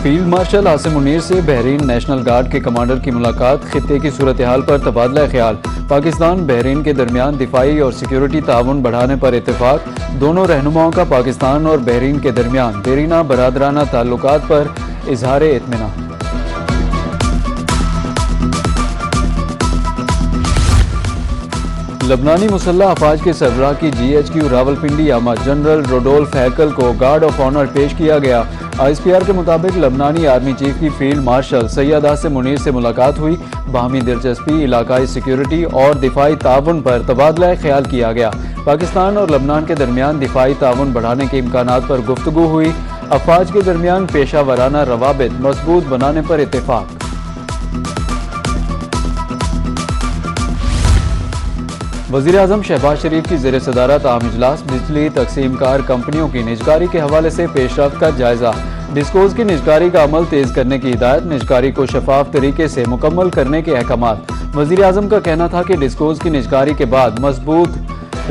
Field marshal Asim Munir से Bahrain national guard के commander की मुलाकात, खित्ते की सूरत हाल पर तबादला ख्याल। पाकिस्तान बहरीन के दरमियान दिफाई और सिक्योरिटी ताउन बढ़ाने पर इत्तेफाक। दोनों रहनुमाओं का पाकिस्तान और बहरीन के दरमियान देरीना बरादराना ताल्लुकात पर इजहार इत्मीनान। लबनानी मुसल्ह अफवाज के सरबराह की GHQ रावलपिंडी आमद, जनरल रोडोल्फ हैकल को गार्ड ऑफ ऑनर पेश किया गया। ISPR के मुताबिक लबनानी आर्मी चीफ की फील्ड मार्शल सैयद आसिम मुनीर से मुलाकात हुई। बाहमी दिलचस्पी, इलाकाई सिक्योरिटी और दिफाई ताउन पर तबादला ख्याल किया गया। पाकिस्तान और लबनान के दरमियान दिफाई ताउन बढ़ाने के इम्कानात पर गुफ्तगू हुई। अफवाज के दरमियान पेशा वराना रवाबित मजबूत बनाने पर इत्तेफाक। वज़ीर-ए-आज़म शहबाज शरीफ की ज़ेर सदारत आम इजलास, बिजली तकसीम कार कंपनियों की निजकारी के हवाले से पेशरफ्त का जायजा। डिस्कोज की निजकारी का अमल तेज करने की हिदायत, निजकारी को शफाफ तरीके से मुकम्मल करने के अहकामात। वज़ीर-ए-आज़म का कहना था कि डिस्कोज की निजकारी के बाद मजबूत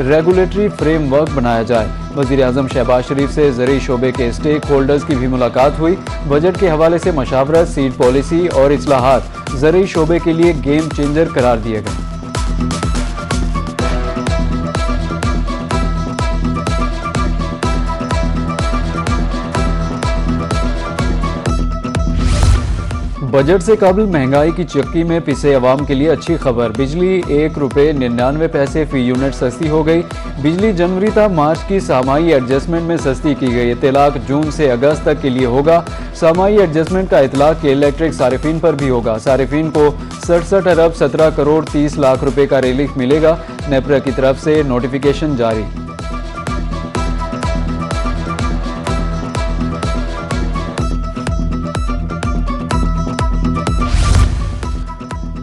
रेगुलेटरी फ्रेमवर्क बनाया जाए। वज़ीर-ए-आज़म शहबाज शरीफ से ज़रूरी शोबे के स्टेक होल्डर्स की भी मुलाकात हुई। बजट के हवाले से मशावरत, सीड पॉलिसी और इस्लाहात ज़रूरी शोबे के लिए गेम चेंजर करार दिए गए। बजट से कबल महंगाई की चक्की में पिसे अवाम के लिए अच्छी खबर। बिजली ₹1.99 फी यूनिट सस्ती हो गई। बिजली जनवरी था मार्च की सामाई एडजस्टमेंट में सस्ती की गई। इतलाक जून से अगस्त तक के लिए होगा। सामाई एडजस्टमेंट का इतलाक के इलेक्ट्रिक सारिफिन पर भी होगा। सारिफिन को 67 अरब 17 करोड़ 30 लाख रुपए का रिलीफ मिलेगा। नेपरा की तरफ से नोटिफिकेशन जारी।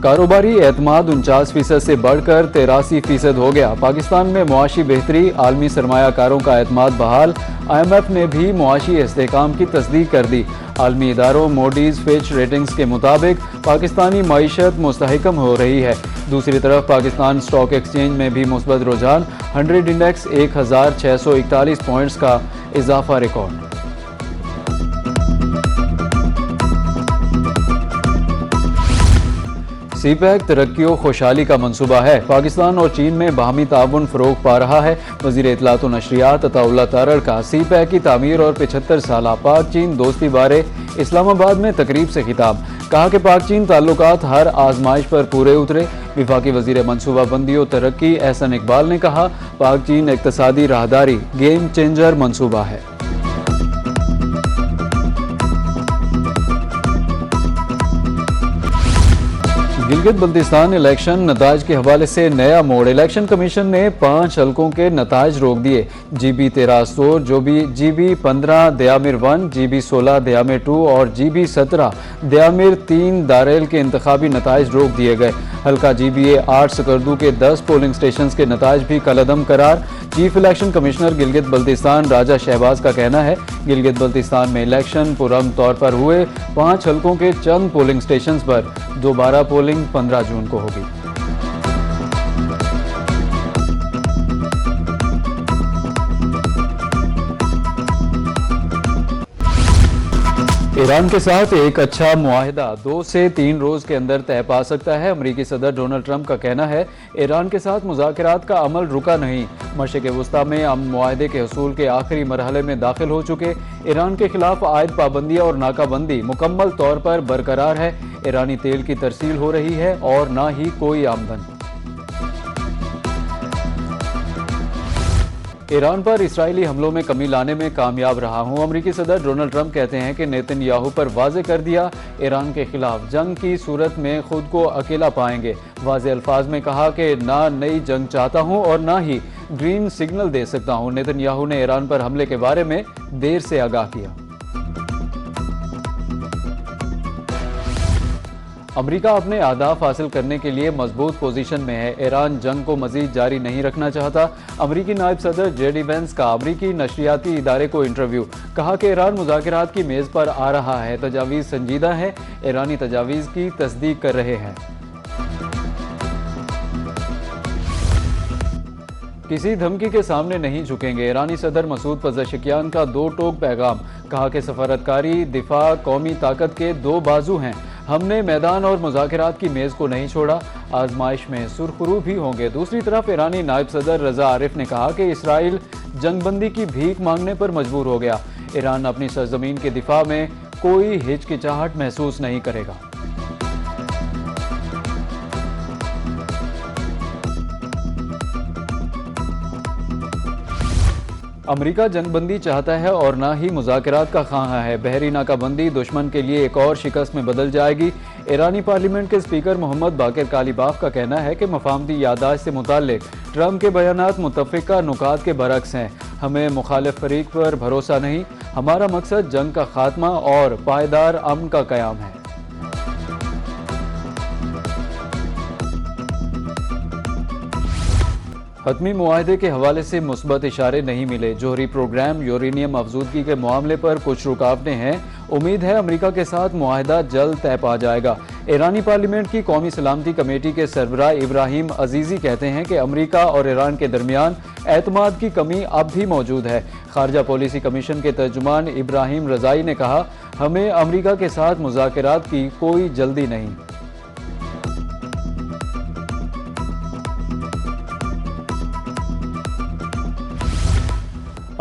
कारोबारी एतमाद 49% से बढ़कर 83% हो गया। पाकिस्तान में मुआशी बेहतरी, आलमी सरमायाकारों का एतमाद बहाल। IMF ने भी मुआशी इस्तेहकाम की तस्दीक कर दी। आलमी इदारों मोडीज फिच रेटिंग्स के मुताबिक पाकिस्तानी मईशत मुस्तहकम हो रही है। दूसरी तरफ पाकिस्तान स्टॉक एक्सचेंज में भी मुस्बत रुझान। 100 इंडेक्स 1641 पॉइंट्स का इजाफा रिकॉर्ड। CPEC तरक्की और खुशहाली का मंसूबा है। पाकिस्तान और चीन में बाहमी ताउन फ़रोग पा रहा है। वज़ीर इत्तलात व नशरियात अताउल्लाह तारड़ का CPEC की तामीर और 75 साला पाक चीन दोस्ती बारे इस्लामाबाद में तकरीब से खिताब। कहा कि पाक चीन ताल्लुकात हर आजमाइश पर पूरे उतरे। विफाकी वज़ीर मनसूबा बंदी और तरक्की एहसन इकबाल ने कहा, पाक चीन इक़्तिसादी राहदारी गेम चेंजर मंसूबा है। गिलगित बल्तिस्तान इलेक्शन नताज के हवाले से नया मोड़। इलेक्शन कमीशन ने 5 हलकों के नताज रोक दिए। GB 13 store, GB 15 Diamer 1, GB 16 Diamer 2 और GB 17 दयामिर 3 दारेल के इंतखाबी नताज रोक दिए गए। हल्का GBA 8 सकरदू के 10 पोलिंग स्टेशन के नताज भी कलअदम करार। Chief election commissioner Gilgit Baltistan Raja Shahbaz का कहना है, गिलगित बल्तिस्तान में इलेक्शन पुरअमन तौर पर हुए। 5 हलकों के चंद पोलिंग स्टेशन पर दोबारा पोलिंग 15 जून को होगी। ईरान के साथ एक अच्छा मुआहिदा 2 से 3 रोज के अंदर तय पा सकता है। अमरीकी सदर डोनाल्ड ट्रंप का कहना है, ईरान के साथ मुज़ाकरात का अमल रुका नहीं। मशरिक़ वस्ता में अमन मुआहिदे के हसूल के आखिरी मरहले में दाखिल हो चुके। ईरान के खिलाफ आयद पाबंदियाँ और नाकाबंदी मुकम्मल तौर पर बरकरार है। ईरानी तेल की तरसील हो रही है और ना ही कोई आमदन। ईरान पर इसराइली हमलों में कमी लाने में कामयाब रहा हूं। अमरीकी सदर डोनाल्ड ट्रंप कहते हैं कि नेतन्याहू पर वाज़े कर दिया, ईरान के खिलाफ जंग की सूरत में खुद को अकेला पाएंगे। वाज़े अल्फाज में कहा कि ना नई जंग चाहता हूं और ना ही ग्रीन सिग्नल दे सकता हूं। नेतन्याहू ने ईरान पर हमले के बारे में देर से आगाह किया। अमेरिका अपने अहदाफ हासिल करने के लिए मजबूत पोजीशन में है। ईरान जंग को मजीद जारी नहीं रखना चाहता। अमेरिकी नायब सदर JD वेंस का अमेरिकी नशरियाती इदारे को इंटरव्यू। कहा कि ईरान मुज़ाकरात की मेज़ पर आ रहा है, तजावीज़ संजीदा है, ईरानी तजावीज़ की तस्दीक कर रहे हैं। किसी धमकी के सामने नहीं झुकेंगे। ईरानी सदर मसूद पज़ेशकियान का दो टोक पैगाम। कहा कि सफारतकारी, दिफा, कौमी ताकत के दो बाजू हैं। हमने मैदान और मुज़ाकरात की मेज़ को नहीं छोड़ा। आजमाइश में सुरखरू भी होंगे। दूसरी तरफ ईरानी नायब सदर रजा आरिफ ने कहा कि इसराइल जंगबंदी की भीख मांगने पर मजबूर हो गया। ईरान अपनी सरजमीन के दिफा में कोई हिचकिचाहट महसूस नहीं करेगा। अमेरिका जंगबंदी चाहता है और ना ही मुज़ाकरात का ख्वाह है। बहरी नाकाबंदी दुश्मन के लिए एक और शिकस्त में बदल जाएगी। ईरानी पार्लियामेंट के स्पीकर मोहम्मद बाकिर कालीबाफ का कहना है कि मफाहमती यादाश्त से मुताल्लिक ट्रंप के बयानात मुत्तफ़िका नुकात के बरक्स हैं। हमें मुखालिफ फरीक पर भरोसा नहीं। हमारा मकसद जंग का खात्मा और पायदार अमन का क़याम है। हतमी मुआहदे के हवाले से मुस्बत इशारे नहीं मिले। जोहरी प्रोग्राम यूरेनियम अफजूदगी के मामले पर कुछ रुकावटें हैं। उम्मीद है अमेरिका के साथ मुआहदा जल्द तय पा जाएगा। ईरानी पार्लियामेंट की कौमी सलामती कमेटी के सरबराह इब्राहिम अजीज़ी कहते हैं कि अमेरिका और ईरान के दरमियान एतमाद की कमी अब भी मौजूद है। खारजा पॉलिसी कमीशन के तर्जुमान इब्राहिम रजाई ने कहा, हमें अमेरिका के साथ मुज़ाकरात की कोई जल्दी नहीं।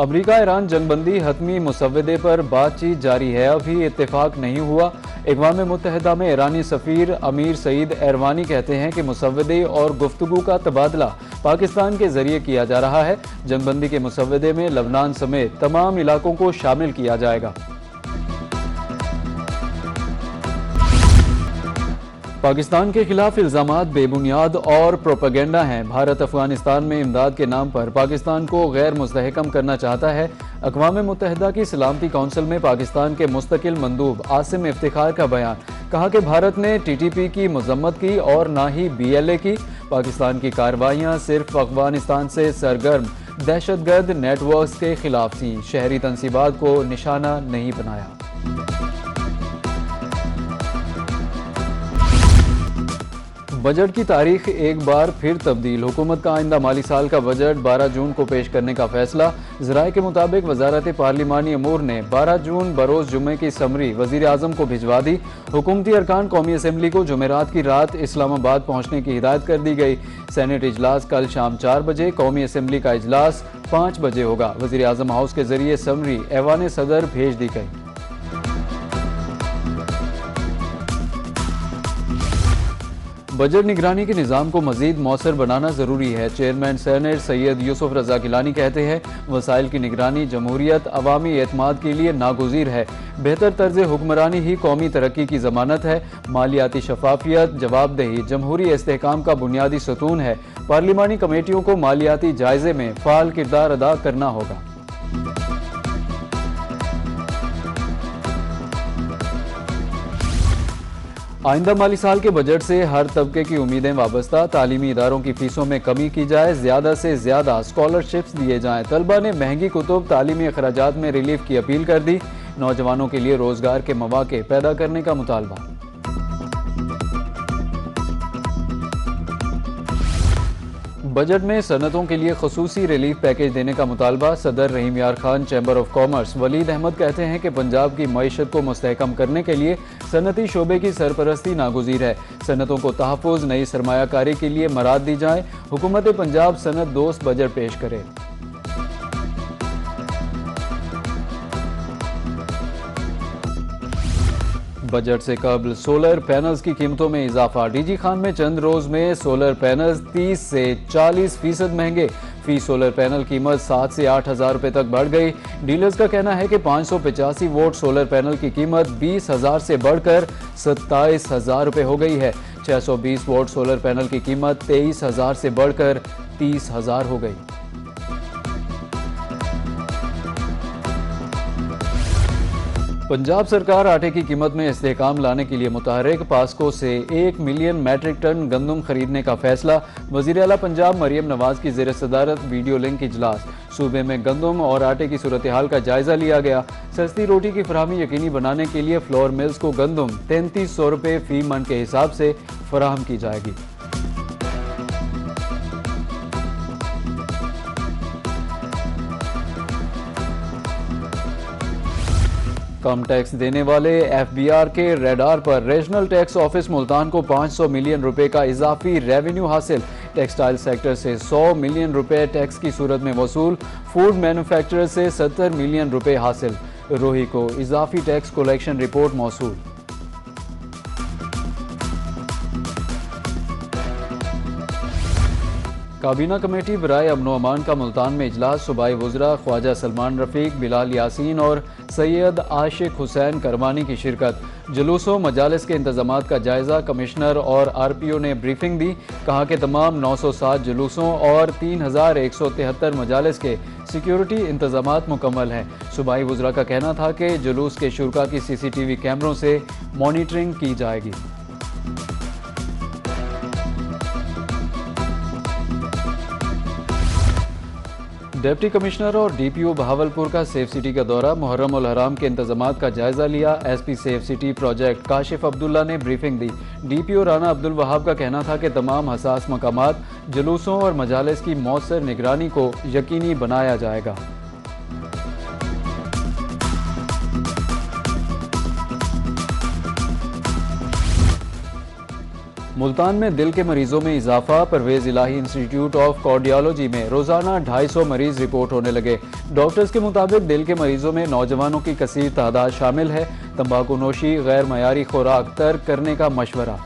अमेरिका ईरान जंगबंदी हतमी मुसव्वदे पर बातचीत जारी है। अभी इत्तेफाक नहीं हुआ। अक़वाम मुत्तहिदा में ईरानी सफ़ीर अमीर सईद एरवानी कहते हैं कि मुसव्वदे और गुफ्तगू का तबादला पाकिस्तान के जरिए किया जा रहा है। जंगबंदी के मुसव्वदे में लबनान समेत तमाम इलाकों को शामिल किया जाएगा। पाकिस्तान के खिलाफ इल्ज़ामात बेबुनियाद और प्रोपेगेंडा हैं। भारत अफगानिस्तान में इमदाद के नाम पर पाकिस्तान को गैर मुस्तहकम करना चाहता है। अक़वाम मुत्तहिदा की सलामती कौंसिल में पाकिस्तान के मुस्तकिल मंदूब आसिम इफ्तिखार का बयान। कहा कि भारत ने TTP की मजम्मत की और ना ही BLA की। पाकिस्तान की कार्रवाइयाँ सिर्फ अफगानिस्तान से सरगर्म दहशतगर्द नेटवर्क के खिलाफ थीं। शहरी तनसीबात को निशाना नहीं बनाया। बजट की तारीख एक बार फिर तब्दील। हुकूमत का आइंदा माली साल का बजट 12 जून को पेश करने का फैसला। ज़राए के मुताबिक वजारत पार्लिमानी अमूर ने 12 जून बरोज़ जुम्मे की समरी वज़ीर आज़म को भिजवा दी। हुकूमती अरकान कौमी असम्बली को जुमेरात की रात इस्लामाबाद पहुँचने की हिदायत कर दी गई। सेनेट इजलास कल शाम 4 बजे, कौमी असम्बली का इजलास 5 बजे होगा। वज़ीर आज़म हाउस के जरिए समरी ऐवान सदर भेज दी गई। बजट निगरानी के निज़ाम को मज़ीद मौसर बनाना ज़रूरी है। चेयरमैन सेनेट सैयद यूसुफ रज़ा गिलानी कहते हैं, वसाइल की निगरानी जमहूरियत अवामी एतमाद के लिए नागुज़ीर है। बेहतर तर्ज हुक्मरानी ही कौमी तरक्की की ज़मानत है। मालियाती शफाफियत, जवाबदेही जमहूरी इस्तेहकाम का बुनियादी सतून है। पार्लिमानी कमेटियों को मालियाती जायजे में फ़ाल किरदार अदा करना होगा। आइंदा माली साल के बजट से हर तबके की उम्मीदें वाबस्ता। तालीमी इदारों की फीसों में कमी की जाए, ज़्यादा से ज़्यादा स्कॉलरशिप्स दिए जाएँ। तलबा ने महंगी कुतुब, तालीमी अखराजात में रिलीफ की अपील कर दी। नौजवानों के लिए रोज़गार के मौके पैदा करने का मुतालबा। बजट में सनतों के लिए खसूसी रिलीफ पैकेज देने का मुतालबा। सदर Rahim Yar Khan chamber of commerce Waleed Ahmed कहते हैं कि पंजाब की मईशत को मुस्तहकम करने के लिए सनती शोबे की सरपरस्ती नागुज़ीर है। सनतों को तहफ़्फ़ुज़, नई सरमायाकारी के लिए मराद दी जाए। हुकूमत पंजाब सनत दोस्त बजट पेश करे। बजट से कबल सोलर पैनल्स की कीमतों में इजाफा। DG खान में चंद रोज में सोलर पैनल्स 30 से 40% महंगे। फी सोलर पैनल कीमत 7 से 8 हज़ार रुपये तक बढ़ गई। डीलर्स का कहना है कि 585 वोट सोलर पैनल की कीमत 20,000 से बढ़कर 27,000 रुपये हो गई है। 620 वोट सोलर पैनल की कीमत 23,000 से बढ़कर 30,000 हो गई। पंजाब सरकार आटे की कीमत में इस्तेहकाम लाने के लिए मुतहर्रिक। पास्को से 1 मिलियन मैट्रिक टन गंदम खरीदने का फैसला। वज़ीर आला पंजाब मरियम नवाज की ज़ेर सदारत वीडियो लिंक इजलास। सूबे में गंदम और आटे की सूरत हाल का जायजा लिया गया। सस्ती रोटी की फराहमी यकीनी बनाने के लिए फ्लोर मिल्स को गंदम 3300 रुपये फी मन के हिसाब से फराहम की जाएगी। कम टैक्स देने वाले FBR के रेडार पर रीजनल टैक्स ऑफिस मुल्तान को 500 मिलियन रुपए का इजाफी रेवेन्यू हासिल। टेक्सटाइल सेक्टर से 100 मिलियन रुपए टैक्स की सूरत में वसूल। फूड मैन्युफैक्चरर से 70 मिलियन रुपए हासिल। रोही को इजाफी टैक्स कलेक्शन रिपोर्ट मौसूल। काबीना कमेटी बराए अमनो अमान का मुल्तान में इजलास। सूबाई वज़रा ख्वाजा सलमान रफ़ीक, बिलाल यासीन और सैयद आशिक हुसैन करमानी की शिरकत। जुलूसों मजालिस के इंतजामात का जायजा। कमिश्नर और RPO ने ब्रीफिंग दी। कहा कि तमाम 907 जुलूसों और 3173 मजालिस के सिक्योरिटी इंतजामात मुकम्मल हैं। सूबाई वज़रा का कहना था कि जुलूस के शुरका की CCTV कैमरों से मॉनिटरिंग की जाएगी। डिप्टी कमिश्नर और DPO बहावलपुर का सेफ सिटी का दौरा। मुहर्रम उल हराम के इंतजामात का जायजा लिया। SP safe city project Kashif Abdullah ने ब्रीफिंग दी। DPO राना अब्दुल वहाब का कहना था कि तमाम हसास मकामात, जुलूसों और मजालिस की मौसर निगरानी को यकीनी बनाया जाएगा। मुल्तान में दिल के मरीजों में इजाफा। परवेज इलाही इंस्टीट्यूट ऑफ कार्डियोलॉजी में रोजाना 250 मरीज रिपोर्ट होने लगे। डॉक्टर्स के मुताबिक दिल के मरीजों में नौजवानों की कसीर तादाद शामिल है। तंबाकू नोशी, गैर मयारी खुराक तर्क करने का मशवरा।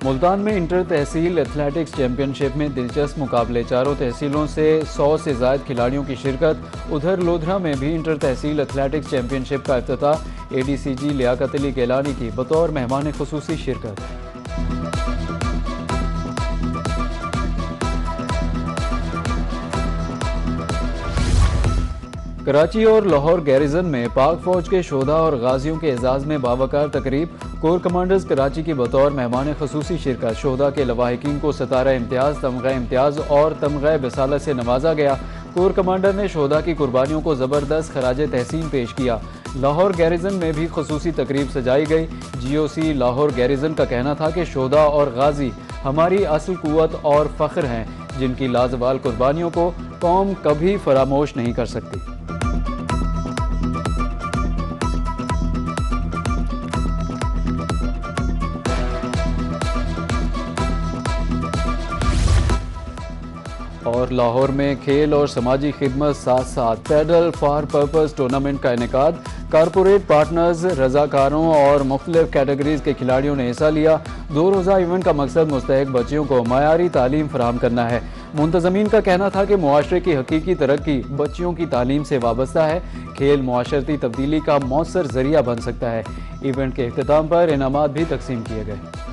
मुल्तान में इंटर तहसील एथलेटिक्स चैंपियनशिप में दिलचस्प मुकाबले। चारों तहसीलों से 100 से ज़ायद खिलाड़ियों की शिरकत। उधर लोधरा में भी इंटर तहसील एथलेटिक्स चैंपियनशिप का इफ्तिताह। ADCG लियाकत अली केलानी की बतौर मेहमान खुसूसी शिरकत। कराची और लाहौर गैरिजन में पाक फौज के शोधा और गाजियों के एजाज में बावकार तकरीब। कोर कमांडर्स कराची की बतौर मेहमान खसूसी शिरकत। शोधा के लवाहिकीन को सितारा इम्तियाज, तमगा इम्तियाज और तमगा बिसालत से नवाजा गया। कोर कमांडर ने शोधा की कुर्बानियों को ज़बरदस्त खराज तहसीन पेश किया। लाहौर गैरिजन में भी खसूसी तकरीब सजाई गई। GOC लाहौर गैरिजन का कहना था कि शोधा और गाजी हमारी असल कुव्वत और फ़ख्र हैं, जिनकी लाजवाल कुर्बानियों को कौम कभी फरामोश नहीं कर सकती। और लाहौर में खेल और समाजी खिदमत साथ साथ पैडल फॉर पर्पस टूर्नामेंट का इनेकाद। कारपोरेट पार्टनर्स, रजाकारों और मुख्तलिफ कैटेगरीज के खिलाड़ियों ने हिस्सा लिया। 2 रोज़ा इवेंट का मकसद मुस्तहिक बच्चियों को मयारी तालीम फराहम करना है। मुंतज़मीन का कहना था कि मुआशरे की हकीकी तरक्की बच्चियों की तालीम से वाबस्ता है। खेल मुआशरती तब्दीली का मौसर जरिया बन सकता है। इवेंट के इख्तिताम पर इनामात भी तकसीम किए गए।